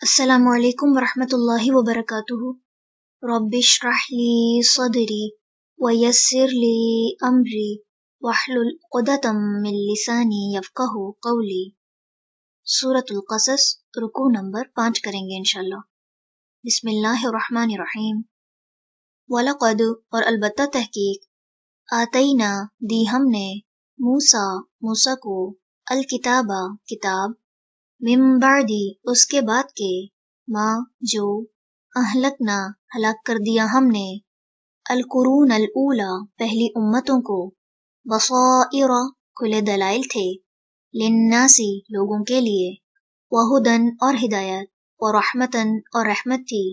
السلام علیکم ورحمۃ اللہ وبرکاتہ۔ رب اشرح لی صدری ویسر لی امری واحلل عقدۃ من لسانی یفقہوا قولی۔ سورۃ القصص، رکوع نمبر 5 کریں گے انشاءاللہ۔ بسم اللہ الرحمن الرحیم۔ وَلَقَدْ، اور البتہ تحقیق، آتینا، دی ہم نے، موسیٰ کو، الکتاب، کتاب، من بعد، اس کے بعد کے، ما، جو، اہلکنا، ہلاک کر دیا ہم نے، القرون الاولی، پہلی امتوں کو، بصائر، کھلے دلائل تھے، للناسی، لوگوں کے لیے، وہدن، اور ہدایت، ورحمتن، اور رحمت تھی،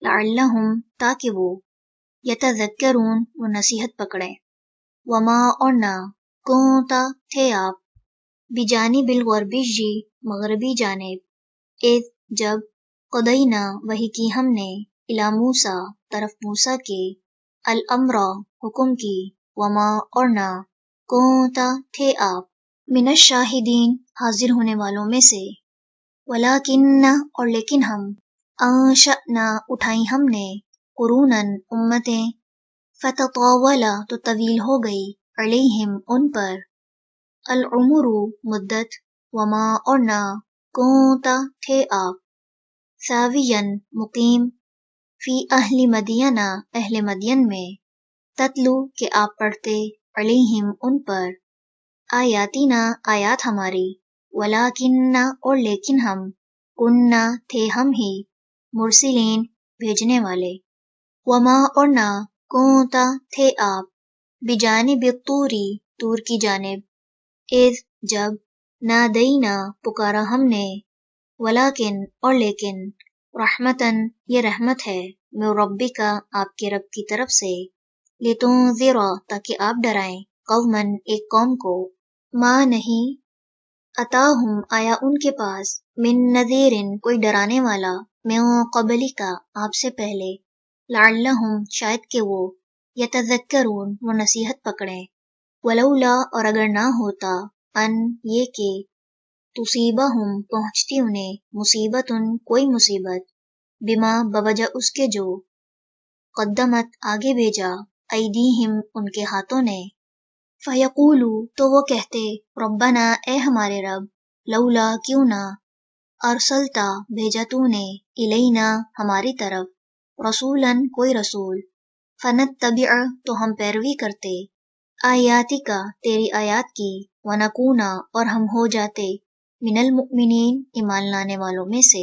لعلہم، تاکہ وہ، یتذکرون، وہ نصیحت پکڑے، وما، اور نہ، کنتا، تھے آپ، بجانب الغربی، مغربی جانب، اذ، جب، قضینا، وحی کی ہم نے، الی موسیٰ، طرف موسیٰ کے، الامر، حکم کی، وما، اور نہ، کنتا، تھے آپ، من الشاہدین، حاضر ہونے والوں میں سے، ولیکن، اور لیکن ہم، انشأنا، اٹھائیں ہم نے، قروناً، امتیں، فتطاولا، تو طویل ہو گئی، علیہم، ان پر، العمر، مدت، وما، اور نہ، کنتا، تھے آپ، ساویاً، مقیم، فی اہل مدین، اہل مدین میں، تتلو، کہ آپ پڑھتے، علیہم، ان پر، آیاتنا، آیات ہماری، ولیکن، اور لیکن ہم، کننا، تھے ہم ہی، مرسلین، بھیجنے والے، وما، اور نہ، کنتا، تھے آپ، بجانب الطوری، طور کی جانب، اذ، جب، نادینا، پکارا ہم نے، ولیکن، اور لیکن، رحمتن، یہ رحمت ہے، من ربک، آپ کے رب کی طرف سے، لتنذر، تاکہ آپ ڈرائیں، قوماً، ایک قوم کو، ما، نہیں، اتاہم، آیا ان کے پاس، من نذیر، کوئی ڈرانے والا، من قبلک، آپ سے پہلے، لعلہم، شاید کہ وہ، یتذکرون، وہ نصیحت پکڑیں، ولولا، اور اگر نہ ہوتا، ان، یہ کہ، تصیبہم، پہنچتی انہیں، مصیبتن، کوئی مصیبت، بما، بوجہ اس کے جو، قدمت، آگے بھیجا، ایدیہم، ان کے ہاتھوں نے، فیقولو، تو وہ کہتے، ربنا، اے ہمارے رب، لولا، کیوں نہ، ارسلتا، بھیجا تو نے، الینا، ہماری طرف، رسولاً، کوئی رسول، فنتبع، تو ہم پیروی کرتے، آیاتی کا، تیری آیات کی، ونکونا، اور ہم ہو جاتے، من المؤمنین، ایمان لانے والوں میں سے،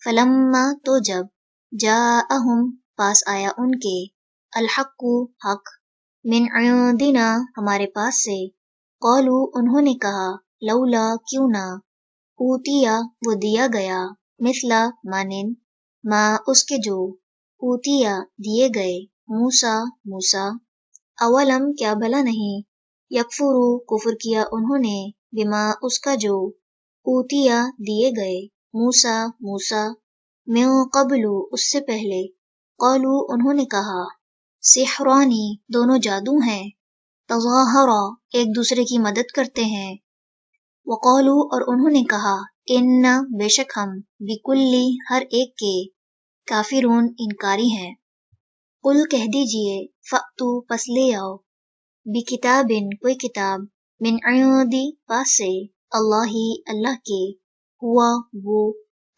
فلما، تو جب، جاءہم، پاس آیا ان کے، الحق، حق، من عندنا، ہمارے پاس سے، قالوا، انہوں نے کہا، لولا، کیوں نہ، اوتیا، وہ دیا گیا، مثلا، مانند، ما، اس کے جو، اوتیا، دیے گئے، موسیٰ، اولم، کیا بھلا نہیں، یکفرو، کفر کیا انہوں نے، بما، اس کا جو، اوتیا، دیے گئے، موسیٰ، من قبل، اس سے پہلے، قالوا، انہوں نے کہا، سحرانی، دونوں جادو ہیں، تظاہرا، ایک دوسرے کی مدد کرتے ہیں، وقالوا، اور انہوں نے کہا، انا، بے شک ہم، بکلی، ہر ایک کے، کافرون، انکاری ہیں، قل، کہہ دیجئے، فأتو، پس لے آؤ، بکتاب، کوئی کتاب، من عندی، پاس سے، اللہ کے، ہوا، وہ،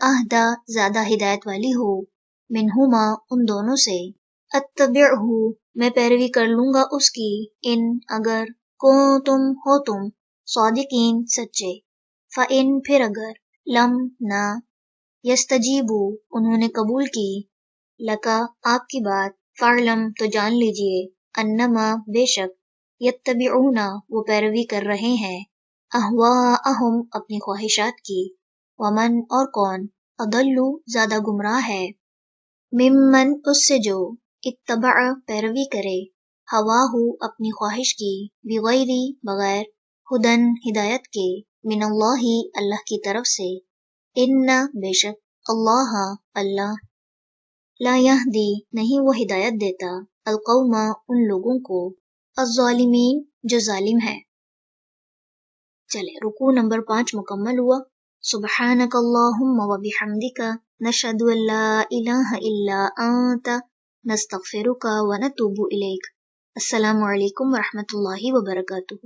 اہدا، زیادہ ہدایت والی ہو، منہما، ان دونوں سے، اتبعہ، میں پیروی کر لوں گا اس کی، ان، اگر، کنتم، ہو تم، صادقین، سچے، فإن، پھر اگر، لم، نہ، یستجیبو، انہوں نے قبول کی، لکا، آپ کی بات، فاعلم، تو جان لیجئے، انما، بے شک، یتبعون، وہ پیروی کر رہے ہیں، اہواءہم، اپنی خواہشات کی، ومن، اور کون، اضلوا، زیادہ گمراہ ہے، ممن، اس سے جو، اتبع، پیروی کرے، ہواہو، اپنی خواہش کی، بغیر، بغیر، ہدن، ہدایت کے، من اللہ کی طرف سے، ان، بے شک، اللہ، لا یہدی، نہیں وہ ہدایت دیتا، القوم، ان لوگوں کو، الظالمین، جو ظالم ہے۔ چلے، رکوع نمبر 5 مکمل ہوا۔ سبحانك اللهم وبحمدك نشهد أن لا إله إلا أنت نستغفرك ونتوب إليك. السلام علیکم ورحمۃ اللہ وبرکاتہ.